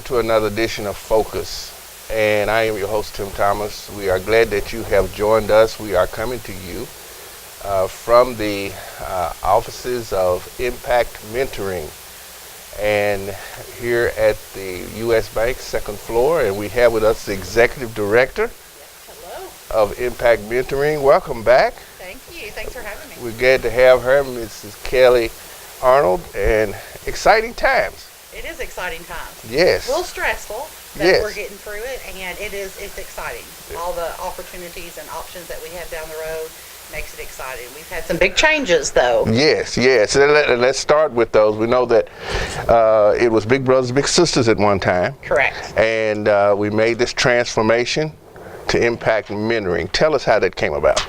to another edition of Focus. And I am your host, Tim Thomas. We are glad that you have joined us. We are coming to you from the offices of Impact Mentoring and here at the U.S. Bank, second floor. And we have with us the Executive Director of Impact Mentoring. Welcome back. Thank you. Thanks for having me. We're glad to have her, Mrs. Kelly Arnold, and exciting times. It is exciting times. Yes. A little stressful, but yes. We're getting through it, and it's exciting. Yeah. All the opportunities and options that we have down the road makes it exciting. We've had some big changes, though. Yes. Let's start with those. We know that it was Big Brothers, Big Sisters at one time. Correct. And we made this transformation to Impact Mentoring. Tell us how that came about.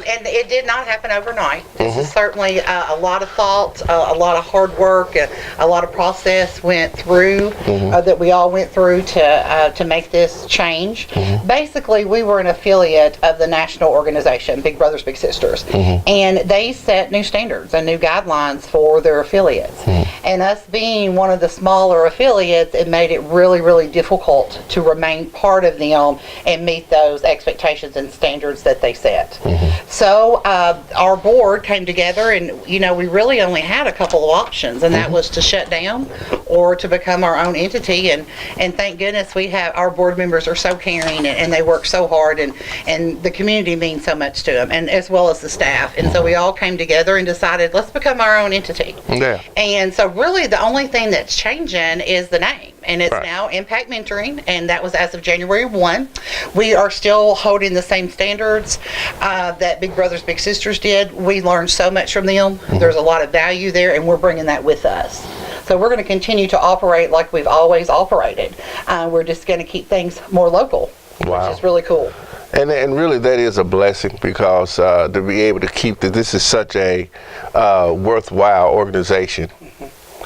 And it did not happen overnight. This is certainly a lot of thought, a lot of hard work, a lot of process went through that we all went through to make this change. Basically, we were an affiliate of the national organization, Big Brothers Big Sisters, and they set new standards and new guidelines for their affiliates. And us being one of the smaller affiliates, it made it really, really difficult to remain part of them and meet those expectations and standards that they set. So our board came together, and we really only had a couple of options, and that was to shut down or to become our own entity. And thank goodness we have our board members are so caring, and they work so hard, and the community means so much to them, and as well as the staff. And so we all came together and decided, let's become our own entity. Yeah. And so really the only thing that's changing is the name. And it's right. now Impact Mentoring, and that was as of January 1. We are still holding the same standards that Big Brothers Big Sisters did. We learned so much from them. There's a lot of value there, and we're bringing that with us. So we're going to continue to operate like we've always operated. We're just going to keep things more local, wow. which is really cool. And really that is a blessing, because to be able to keep this is such a worthwhile organization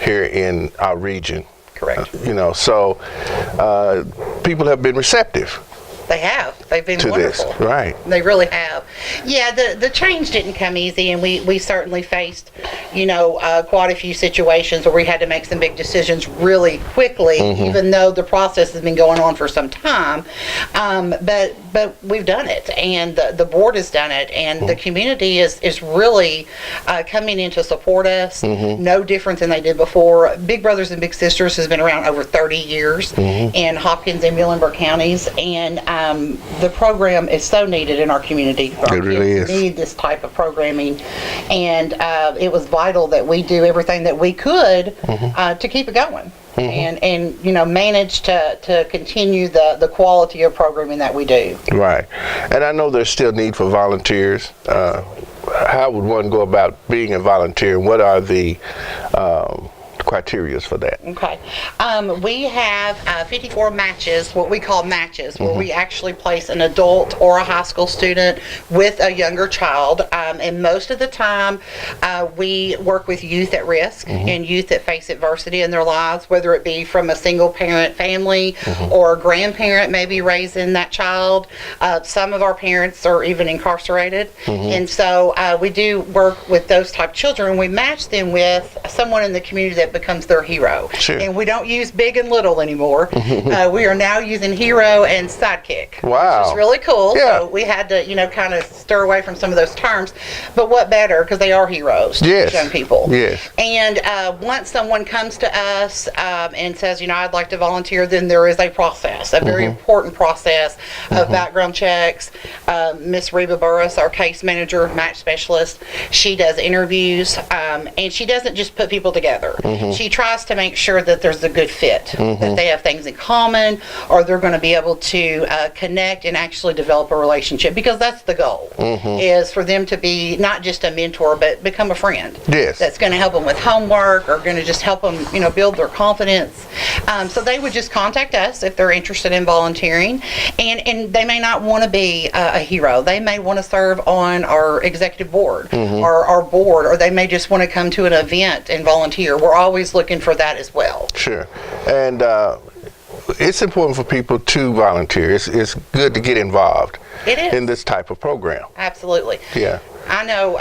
here in our region. Correct. So people have been receptive. They have. They've been wonderful. This. Right. They really have. Yeah, the change didn't come easy, and we certainly faced, quite a few situations where we had to make some big decisions really quickly, even though the process has been going on for some time. But we've done it, and the board has done it, and the community is really coming in to support us. No different than they did before. Big Brothers and Big Sisters has been around over 30 years in Hopkins and Muhlenberg counties, and the program is so needed in our community. Our it really kids is. need this type of programming, and it was vital that we do everything that we could to keep it going. And manage to continue the quality of programming that we do. Right. And I know there's still need for volunteers. How would one go about being a volunteer? What are the criteria for that? Okay. We have 54 matches, what we call matches, where we actually place an adult or a high school student with a younger child. And most of the time, we work with youth at risk and youth that face adversity in their lives, whether it be from a single parent family or a grandparent maybe raising that child. Some of our parents are even incarcerated. And so we do work with those type of children, and we match them with someone in the community that becomes their hero. Sure. And we don't use big and little anymore. We are now using hero and sidekick. Wow. Which is really cool. Yeah. So we had to, kind of stir away from some of those terms. But what better, because they are heroes to yes. young people. Yes. And once someone comes to us and says, I'd like to volunteer, then there is a process, a very important process of background checks. Miss Reba Burris, our case manager, match specialist, she does interviews, and she doesn't just put people together. She tries to make sure that there's a good fit, that they have things in common, or they're going to be able to connect and actually develop a relationship, because that's the goal, is for them to be not just a mentor, but become a friend. Yes. That's going to help them with homework, or going to just help them, build their confidence. So they would just contact us if they're interested in volunteering, and they may not want to be a hero. They may want to serve on our executive board or our board, or they may just want to come to an event and volunteer. We're always looking for that as well. Sure. And it's important for people to volunteer. It's good to get involved It is. in this type of program. Absolutely. Yeah. I know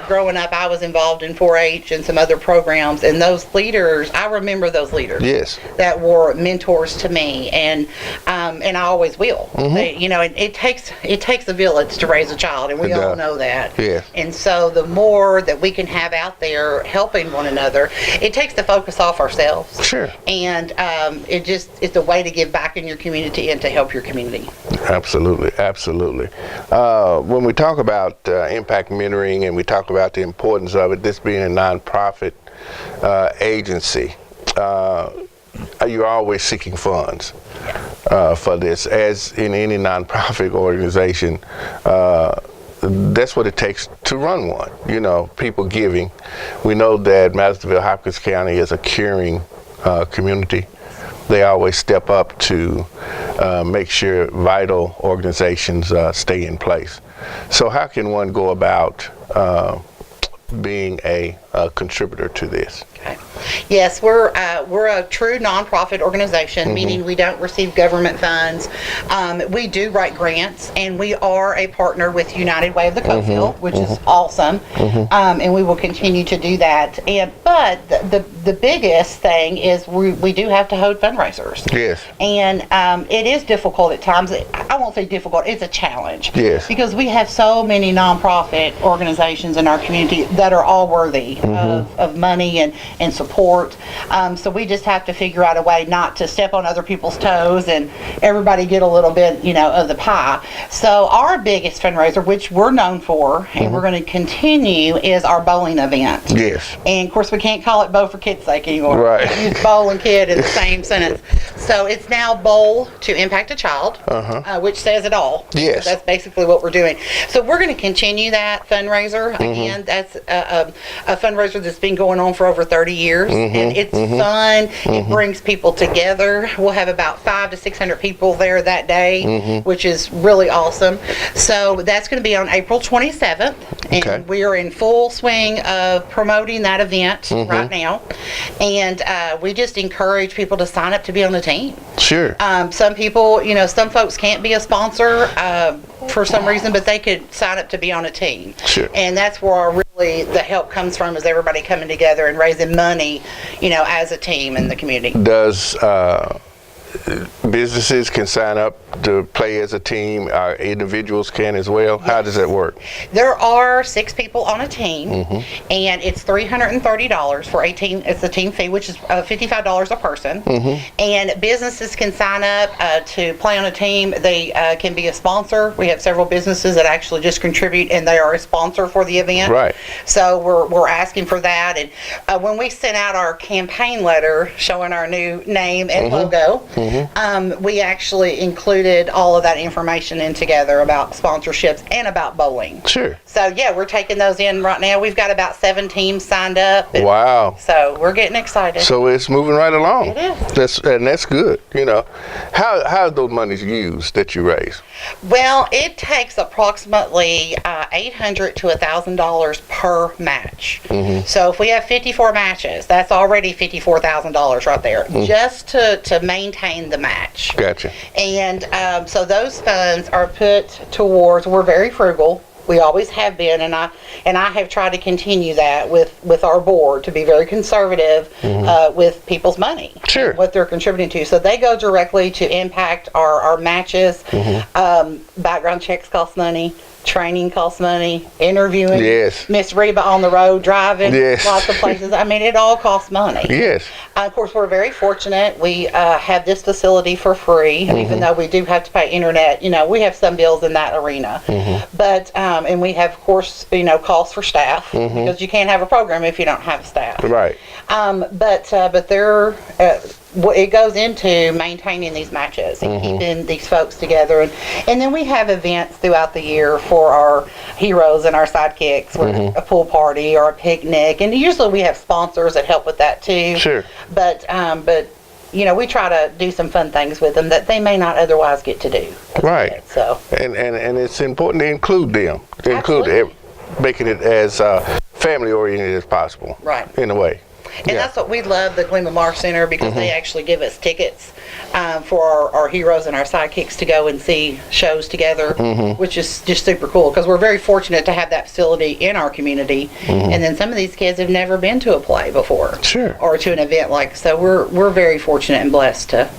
growing up, I was involved in 4-H and some other programs, and those leaders, I remember those leaders. Yes. That were mentors to me, and I always will. They, it takes a village to raise a child, and we all know that. Yes. And so the more that we can have out there helping one another, it takes the focus off ourselves. Sure. And it's a way to give back in your community and to help your community. Absolutely, absolutely. When we talk about impact mentoring and we talk about the importance of it, this being a nonprofit agency, you're always seeking funds for this. As in any nonprofit organization, that's what it takes to run one. People giving. We know that Madisonville, Hopkins County is a caring community. They always step up to make sure vital organizations stay in place. So how can one go about being a contributor to this? Okay. Yes, we're a true nonprofit organization, meaning we don't receive government funds. We do write grants, and we are a partner with United Way of the Coalfield, which is awesome, and we will continue to do that. But the biggest thing is we do have to hold fundraisers. Yes. And it is difficult at times. I won't say difficult, it's a challenge. Yes. Because we have so many nonprofit organizations in our community that are all worthy of money and support. So we just have to figure out a way not to step on other people's toes and everybody get a little bit, of the pie. So our biggest fundraiser, which we're known for, and we're going to continue, is our bowling event. Yes. And of course, we can't call it Bow for Kids' sake anymore. Right. Use bowl and kid in the same sentence. So it's now Bowl to Impact a Child, which says it all. Yes. That's basically what we're doing. So we're going to continue that fundraiser. Again, that's a fundraiser that's been going on for over 30 years. And it's fun. It brings people together. We'll have about 500 to 600 people there that day, which is really awesome. So that's going to be on April 27th. And we are in full swing of promoting that event right now. And we just encourage people to sign up to be on the team. Sure. Some people, some folks can't be a sponsor for some reason, but they could sign up to be on a team. Sure. And that's where really the help comes from, is everybody coming together and raising money, as a team in the community. Does businesses can sign up to play as a team? Individuals can as well? Yes. How does that work? There are 6 people on a team, and it's $330 for a team. It's the team fee, which is $55 a person. And businesses can sign up to play on a team. They can be a sponsor. We have several businesses that actually just contribute, and they are a sponsor for the event. Right. So we're asking for that. And when we sent out our campaign letter showing our new name and logo, we actually included all of that information in together about sponsorships and about bowling. Sure. So yeah, we're taking those in right now. We've got about 7 teams signed up. Wow. So we're getting excited. So it's moving right along. It is. That's good. How are those monies used that you raise? Well, it takes approximately $800 to $1,000 per match. So if we have 54 matches, that's already $54,000 right there, just to maintain the match. Gotcha. And so those funds are put towards, we're very frugal. We always have been, and I have tried to continue that with our board, to be very conservative with people's money. Sure. What they're contributing to. So they go directly to impact our matches. Background checks cost money. Training costs money. Interviewing. Yes. Miss Reba on the road driving. Yes. Lots of places. I mean, it all costs money. Yes. Of course, we're very fortunate. We have this facility for free, even though we do have to pay internet. We have some bills in that arena. But and we have, of course, costs for staff, because you can't have a program if you don't have staff. Right. But they're it goes into maintaining these matches and keeping these folks together, and then we have events throughout the year for our heroes and our sidekicks, with a pool party or a picnic, and usually we have sponsors that help with that too. Sure. But we try to do some fun things with them that they may not otherwise get to do. Right. So and it's important to include them, Absolutely. making it as family oriented as possible. Right. In a way. And that's what we love, the Glen Lamar Center, because they actually give us tickets for our heroes and our sidekicks to go and see shows together, which is just super cool, because we're very fortunate to have that facility in our community. And then some of these kids have never been to a play before. Sure. Or to an event like, so we're very fortunate and blessed to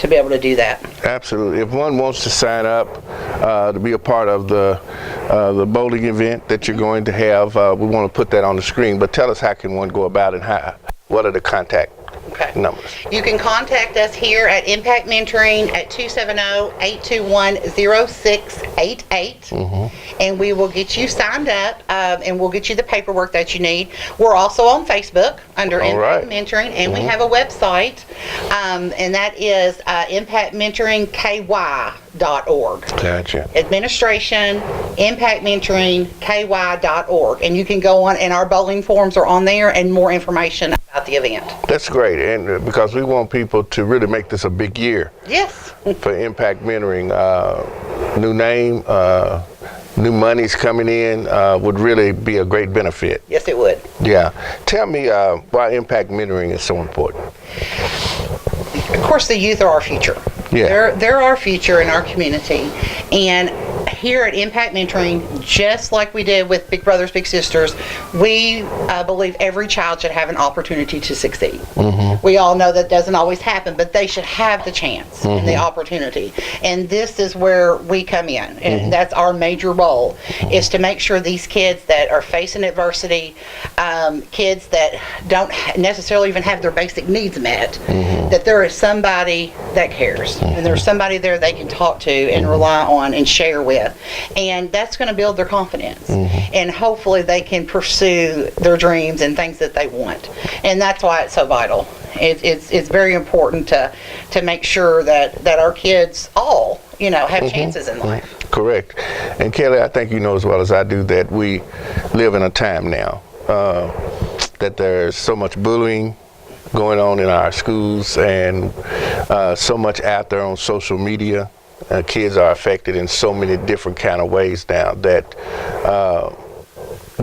be able to do that. Absolutely. If one wants to sign up to be a part of the bowling event that you're going to have, we want to put that on the screen, but tell us how can one go about it, and what are the contact numbers? You can contact us here at Impact Mentoring at 270-821-0688, and we will get you signed up, and we'll get you the paperwork that you need. We're also on Facebook under Impact Mentoring, and we have a website, and that is impactmentoringky.org. Gotcha. Administration, impactmentoringky.org, and you can go on, and our bowling forms are on there, and more information about the event. That's great, and because we want people to really make this a big year. Yes. For Impact Mentoring, new name, new monies coming in would really be a great benefit. Yes, it would. Yeah. Tell me why Impact Mentoring is so important. Of course, the youth are our future. Yeah. They're our future in our community. And here at Impact Mentoring, just like we did with Big Brothers Big Sisters, we believe every child should have an opportunity to succeed. We all know that doesn't always happen, but they should have the chance and the opportunity. And this is where we come in, and that's our major role, is to make sure these kids that are facing adversity, kids that don't necessarily even have their basic needs met, that there is somebody that cares, and there's somebody there they can talk to and rely on and share with. And that's going to build their confidence, and hopefully they can pursue their dreams and things that they want. And that's why it's so vital. It's very important to make sure that our kids all have chances in life. Correct. And Kelly, I think you know as well as I do that we live in a time now that there's so much bullying going on in our schools, and so much out there on social media. Kids are affected in so many different kind of ways now that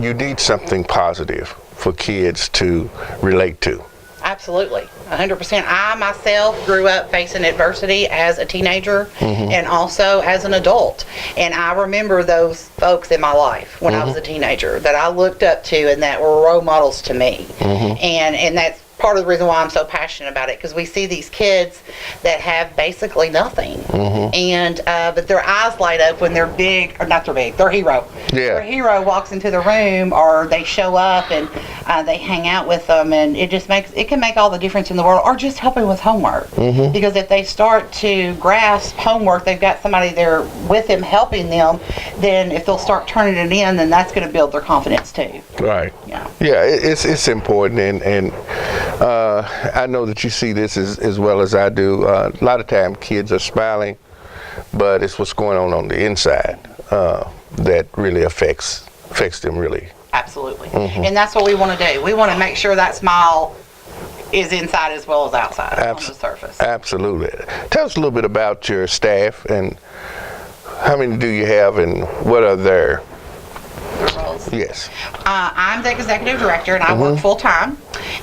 you need something positive for kids to relate to. Absolutely, 100%. I myself grew up facing adversity as a teenager and also as an adult. And I remember those folks in my life when I was a teenager that I looked up to and that were role models to me. And that's part of the reason why I'm so passionate about it, because we see these kids that have basically nothing, and but their eyes light up when they're big, or not, they're big, their hero. Their hero walks into the room, or they show up and they hang out with them, and it can make all the difference in the world. Or just helping with homework, because if they start to grasp homework, they've got somebody there with them helping them. Then if they'll start turning it in, then that's going to build their confidence too. Right. Yeah. Yeah, it's important, and I know that you see this as well as I do. A lot of time kids are smiling, but it's what's going on the inside that really affects them really. Absolutely. And that's what we want to do. We want to make sure that smile is inside as well as outside on the surface. Absolutely. Tell us a little bit about your staff, and how many do you have, and what are their roles? Yes. I'm the executive director, and I work full time.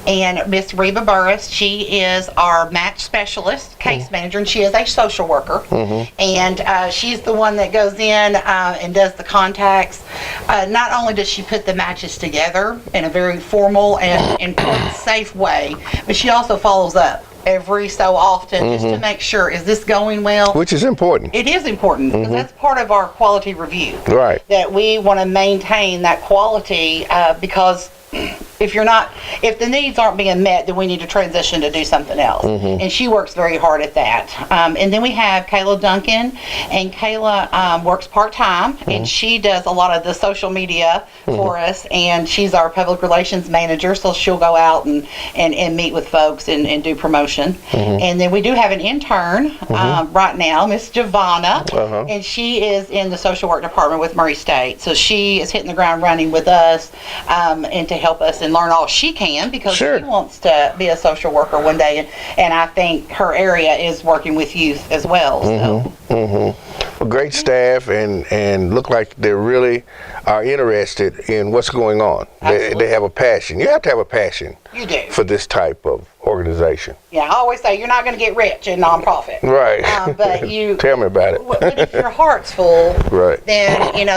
And Miss Reba Burris, she is our match specialist, case manager, and she is a social worker. And she's the one that goes in and does the contacts. Not only does she put the matches together in a very formal and safe way, but she also follows up every so often just to make sure, is this going well? Which is important. It is important, because that's part of our quality review. Right. That we want to maintain that quality, because if the needs aren't being met, then we need to transition to do something else. And she works very hard at that. And then we have Kayla Duncan, and Kayla works part-time, and she does a lot of the social media for us, and she's our public relations manager, so she'll go out and meet with folks and do promotion. And then we do have an intern right now, Miss Giovanna, and she is in the social work department with Murray State. So she is hitting the ground running with us, and to help us in and learn all she can, because Sure. she wants to be a social worker one day, and I think her area is working with youth as well. So. Well, great staff, and look like they really are interested in what's going on. They have a passion. You have to have a passion. You do. For this type of organization. Yeah, I always say you're not going to get rich in nonprofit. Right. But you tell me about it. But if your heart's full, right, then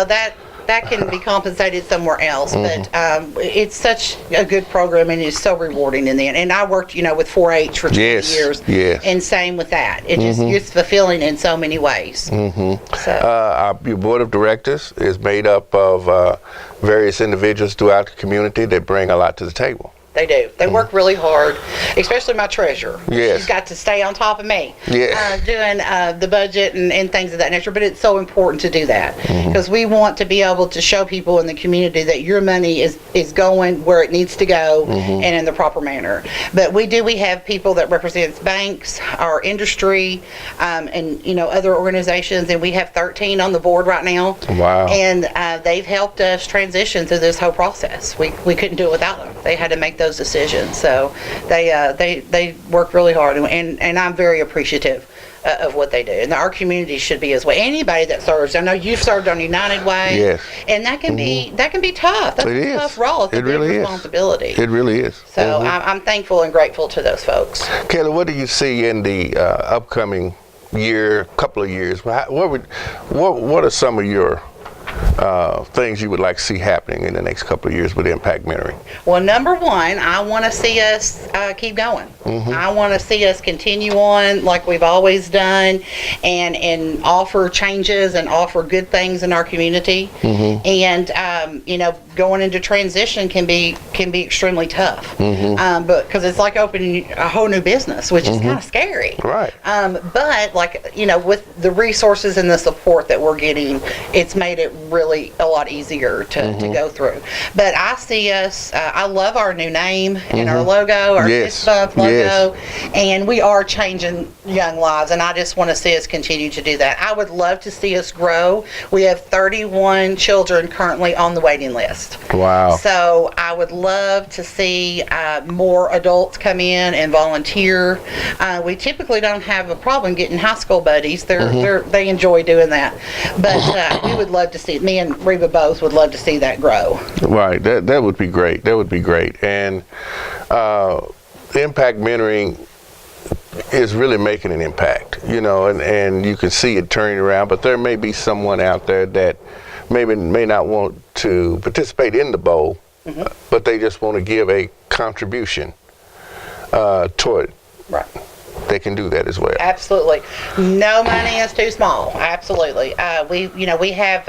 that can be compensated somewhere else. But it's such a good program, and it's so rewarding in the end. And I worked, with 4-H for 20 years. Yes. And same with that. It just it's fulfilling in so many ways. So your board of directors is made up of various individuals throughout the community that bring a lot to the table. They do. They work really hard, especially my treasurer. Yes. She's got to stay on top of me, Yeah. Doing the budget and things of that nature. But it's so important to do that, because we want to be able to show people in the community that your money is going where it needs to go and in the proper manner. But we have people that represents banks, our industry, and other organizations, and we have 13 on the board right now. Wow. And they've helped us transition through this whole process. We couldn't do it without them. They had to make those decisions. So they work really hard, and I'm very appreciative of what they do. And our community should be as well. Anybody that serves, I know you've served on United Way. Yes. And that can be tough. That's a tough role. It's a big responsibility. It really is. So I'm thankful and grateful to those folks. Kelly, what do you see in the upcoming couple of years? What are some of your things you would like to see happening in the next couple of years with impact mentoring? Well, number one, I want to see us keep going. I want to see us continue on like we've always done, and offer changes and offer good things in our community. And going into transition can be extremely tough, but because it's like opening a whole new business, which is kind of scary. Right. But with the resources and the support that we're getting, it's made it really a lot easier to go through. But I see us, I love our new name and our logo, our fist bump logo, and we are changing young lives, and I just want to see us continue to do that. I would love to see us grow. We have 31 children currently on the waiting list. Wow. So I would love to see more adults come in and volunteer. We typically don't have a problem getting high school buddies. They enjoy doing that. But we would love to see, me and Reba both would love to see that grow. Right. That would be great. That would be great. And impact mentoring is really making an impact, and you can see it turning around, but there may be someone out there that may not want to participate in the bowl, but they just want to give a contribution toward it. Right. They can do that as well. Absolutely. No money is too small. Absolutely. We have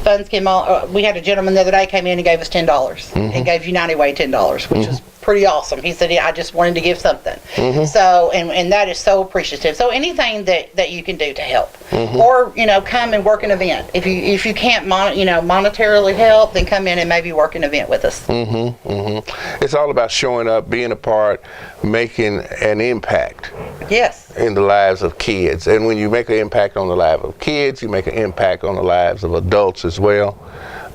funds came on. We had a gentleman the other day came in and gave us $10. And gave United Way $10, which was pretty awesome. He said, I just wanted to give something. So, and that is so appreciative. So anything that you can do to help, or come and work an event. If you can't monetarily help, then come in and maybe work an event with us. It's all about showing up, being a part, making an impact. Yes. In the lives of kids. And when you make an impact on the lives of kids, you make an impact on the lives of adults as well.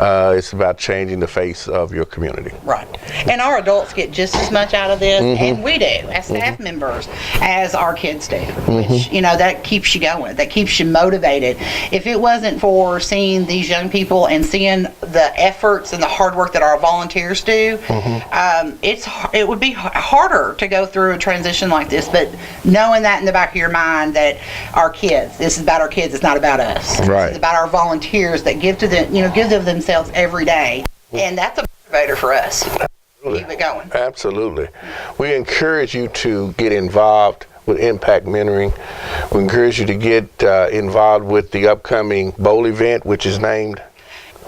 It's about changing the face of your community. Right. And our adults get just as much out of this, and we do, as staff members, as our kids do, which, that keeps you going. That keeps you motivated. If it wasn't for seeing these young people and seeing the efforts and the hard work that our volunteers do, it would be harder to go through a transition like this. But knowing that in the back of your mind, that our kids, this is about our kids, it's not about us. Right. It's about our volunteers that give to them, give of themselves every day, and that's a motivator for us. Absolutely. Keep it going. Absolutely. We encourage you to get involved with impact mentoring. We encourage you to get involved with the upcoming bowl event, which is named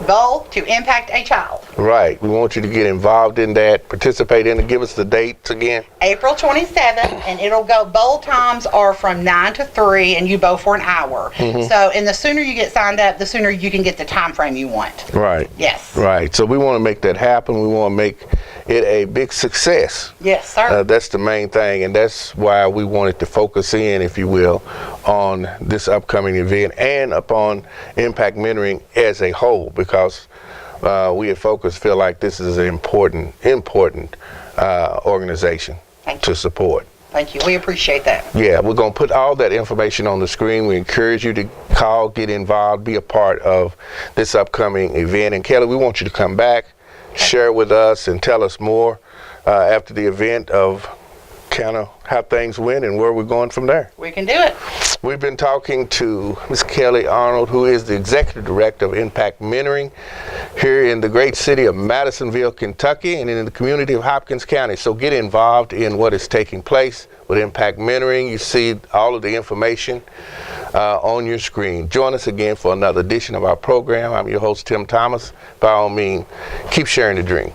Bowl to Impact a Child. Right. We want you to get involved in that, participate in it. Give us the dates again. April 27th, and it'll go, bowl times are from 9 to 3, and you bowl for an hour. So, and the sooner you get signed up, the sooner you can get the time frame you want. Right. Yes. Right. So we want to make that happen. We want to make it a big success. Yes, sir. That's the main thing, and that's why we wanted to focus in, if you will, on this upcoming event and upon impact mentoring as a whole, because we at Focus feel like this is an important organization to support. Thank you. We appreciate that. Yeah, we're going to put all that information on the screen. We encourage you to call, get involved, be a part of this upcoming event. And Kelly, we want you to come back, share it with us, and tell us more after the event of kind of how things went and where we're going from there. We can do it. We've been talking to Ms. Kelly Arnold, who is the Executive Director of Impact Mentoring here in the great city of Madisonville, Kentucky, and in the community of Hopkins County. So get involved in what is taking place with Impact Mentoring. You see all of the information on your screen. Join us again for another edition of our program. I'm your host, Tim Thomas. By all means, keep sharing the dream.